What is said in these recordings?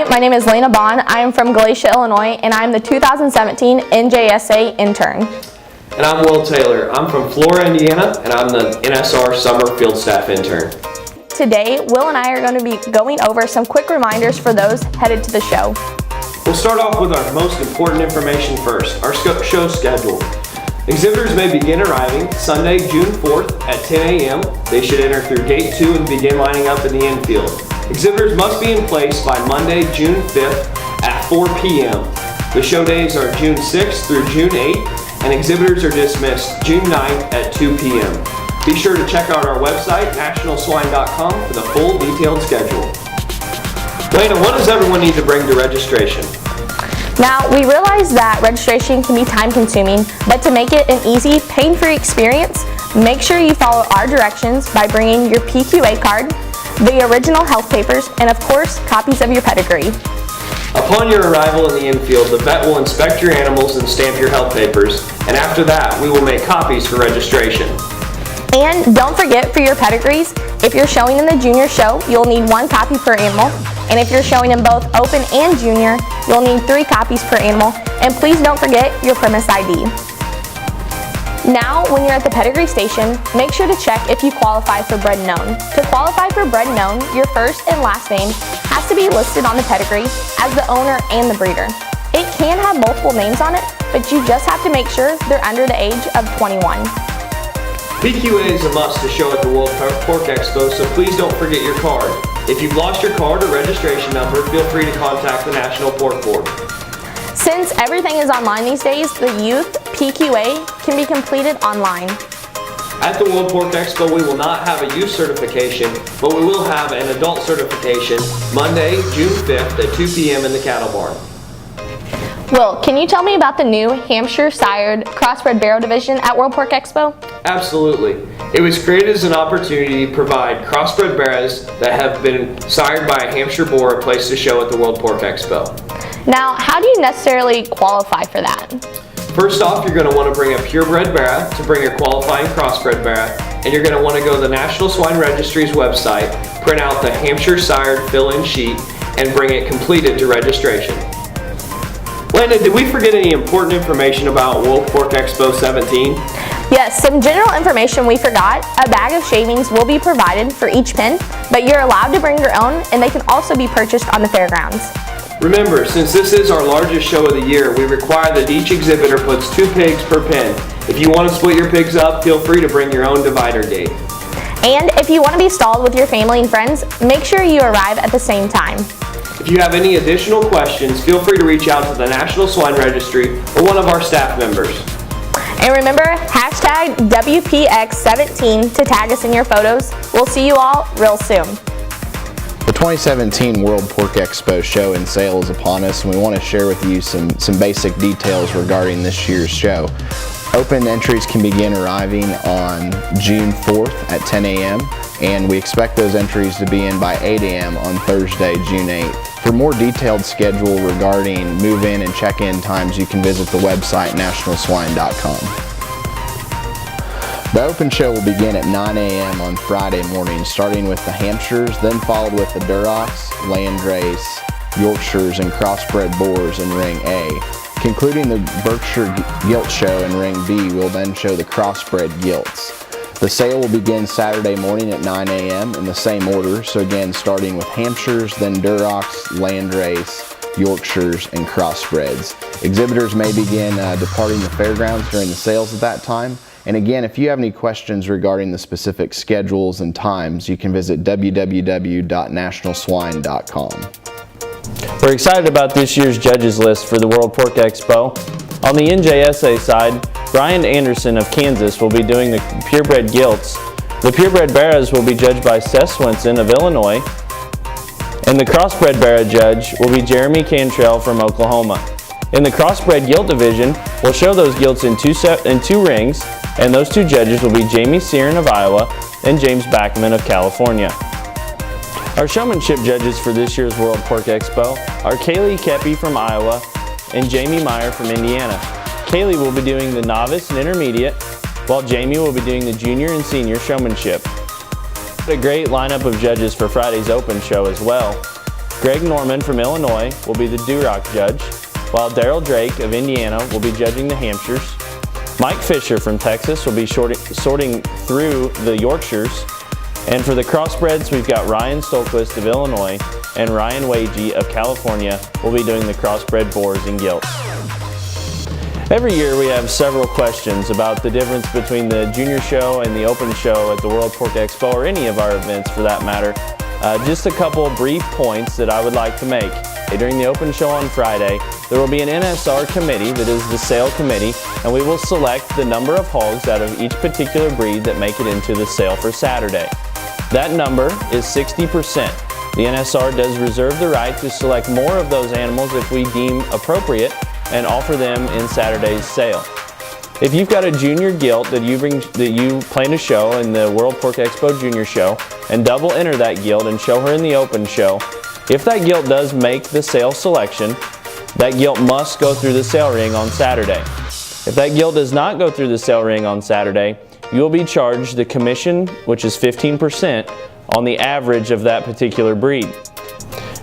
Hi, my name is Lena Bond. I am from Glacier, Illinois, and I am the 2017 NJSA intern. And I'm Will Taylor. I'm from Flora, Indiana, and I'm the NSR Summer Field Staff Intern. Today, Will and I are going to be going over some quick reminders for those headed to the show. We'll start off with our most important information first, our show schedule. Exhibitors may begin arriving Sunday, June 4th at 10 a.m. They should enter through Gate 2 and begin lining up in the infield. Exhibitors must be in place by Monday, June 5th at 4 p.m. The show days are June 6th through June 8th, and exhibitors are dismissed June 9th at 2 p.m. Be sure to check out our website, nationalswine.com, for the full detailed schedule. Lena, what does everyone need to bring to registration? Now, we realize that registration can be time-consuming, but to make it an easy, pain-free experience, make sure you follow our directions by bringing your PQA card, the original health papers, and of course, copies of your pedigree. Upon your arrival in the infield, the vet will inspect your animals and stamp your health papers, and after that, we will make copies for registration. And don't forget for your pedigrees, if you're showing in the junior show, you'll need 1 copy per animal, and if you're showing in both open and junior, you'll need 3 copies per animal, and please don't forget your premise ID. Now, when you're at the pedigree station, make sure to check if you qualify for bred known. To qualify for bred known, your first and last name has to be listed on the pedigree as the owner and the breeder. It can have multiple names on it, but you just have to make sure they're under the age of 21. PQA is a must to show at the World Pork Expo, so please don't forget your card. If you've lost your card or registration number, feel free to contact the National Pork Board. Since everything is online these days, the youth PQA can be completed online. At the World Pork Expo, we will not have a youth certification, but we will have an adult certification Monday, June 5th at 2 p.m. in the cattle barn. Will, can you tell me about the new Hampshire sired crossbred barrow division at World Pork Expo? Absolutely. It was created as an opportunity to provide crossbred barrows that have been sired by a Hampshire boar a place to show at the World Pork Expo. Now, how do you necessarily qualify for that? First off, you're going to want to bring a purebred barrow to bring your qualifying crossbred barrow, and you're going to want to go to the National Swine Registry's website, print out the Hampshire sired fill-in sheet, and bring it completed to registration. Lena, did we forget any important information about World Pork Expo 17? Yes, some general information we forgot. A bag of shavings will be provided for each pen, but you're allowed to bring your own, and they can also be purchased on the fairgrounds. Remember, since this is our largest show of the year, we require that each exhibitor puts 2 pigs per pen. If you want to split your pigs up, feel free to bring your own divider gate. And if you want to be stalled with your family and friends, make sure you arrive at the same time. If you have any additional questions, feel free to reach out to the National Swine Registry or one of our staff members. And remember, hashtag WPX17 to tag us in your photos. We'll see you all real soon. The 2017 World Pork Expo show and sale is upon us, and we want to share with you some basic details regarding this year's show. Open entries can begin arriving on June 4th at 10 a.m. and we expect those entries to be in by 8 a.m. on Thursday, June 8th. For more detailed schedule regarding move-in and check-in times, you can visit the website nationalswine.com. The open show will begin at 9 a.m. on Friday morning, starting with the Hampshires, then followed with the Durocs, Landrace, Yorkshires, and crossbred boars in Ring A. Concluding the Berkshire Gilt Show in Ring B, we'll then show the crossbred gilts. The sale will begin Saturday morning at 9 a.m. in the same order, so again starting with Hampshires, then Durocs, Landrace, Yorkshires, and crossbreds. Exhibitors may begin departing the fairgrounds during the sales at that time. And again, if you have any questions regarding the specific schedules and times, you can visit www.nationalswine.com. We're excited about this year's judges list for the World Pork Expo. On the NJSA side, Brian Anderson of Kansas will be doing the purebred gilts. The purebred barrows will be judged by Seth Swinson of Illinois, and the crossbred barrow judge will be Jeremy Cantrell from Oklahoma. In the crossbred gilt division, we'll show those gilts in two rings, and those 2 judges will be Jamie Searin of Iowa and James Backman of California. Our showmanship judges for this year's World Pork Expo are Kaylee Kepi from Iowa and Jamie Meyer from Indiana. Kaylee will be doing the novice and intermediate, while Jamie will be doing the junior and senior showmanship. A great lineup of judges for Friday's open show as well. Greg Norman from Illinois will be the Duroc judge, while Daryl Drake of Indiana will be judging the Hampshires. Mike Fisher from Texas will be sorting through the Yorkshires. And for the crossbreds, we've got Ryan Stolquist of Illinois and Ryan Wagey of California will be doing the crossbred boars and gilts. Every year we have several questions about the difference between the junior show and the open show at the World Pork Expo, or any of our events for that matter. Just a couple brief points that I would like to make. During the open show on Friday, there will be an NSR committee that is the sale committee, and we will select the number of hogs out of each particular breed that make it into the sale for Saturday. That number is 60%. The NSR does reserve the right to select more of those animals if we deem appropriate and offer them in Saturday's sale. If you've got a junior gilt that you plan to show in the World Pork Expo Junior Show and double enter that gilt and show her in the open show, if that gilt does make the sale selection, that gilt must go through the sale ring on Saturday. If that gilt does not go through the sale ring on Saturday, you will be charged the commission, which is 15%, on the average of that particular breed.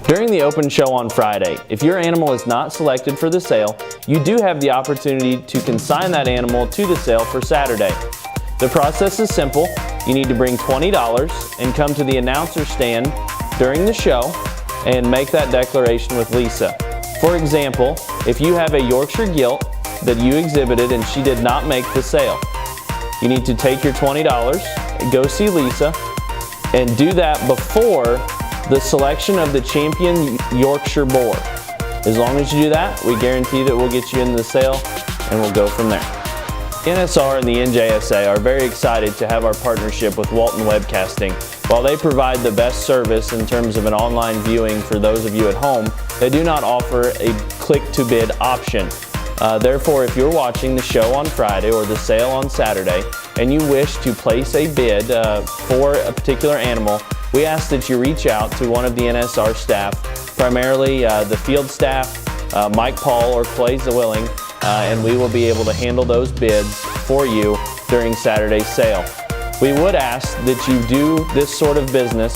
During the open show on Friday, if your animal is not selected for the sale, you do have the opportunity to consign that animal to the sale for Saturday. The process is simple. You need to bring $20 and come to the announcer stand during the show and make that declaration with Lisa. For example, if you have a Yorkshire gilt that you exhibited and she did not make the sale, you need to take your $20 and go see Lisa and do that before the selection of the champion Yorkshire boar. As long as you do that, we guarantee that we'll get you into the sale and we'll go from there. NSR and the NJSA are very excited to have our partnership with Walton Webcasting. While they provide the best service in terms of an online viewing for those of you at home, they do not offer a click-to-bid option. Therefore, if you're watching the show on Friday or the sale on Saturday and you wish to place a bid for a particular animal, we ask that you reach out to one of the NSR staff, primarily the field staff, Mike Paul or Clay Zawilling, and we will be able to handle those bids for you during Saturday's sale. We would ask that you do this sort of business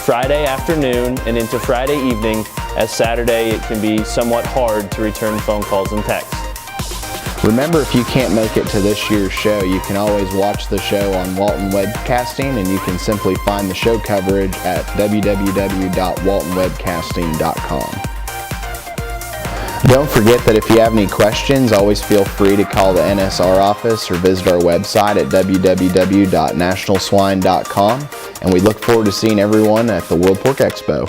Friday afternoon and into Friday evening, as Saturday it can be somewhat hard to return phone calls and texts. Remember, if you can't make it to this year's show, you can always watch the show on Walton Webcasting, and you can simply find the show coverage at www.waltonwebcasting.com. Don't forget that if you have any questions, always feel free to call the NSR office or visit our website at www.nationalswine.com, and we look forward to seeing everyone at the World Pork Expo.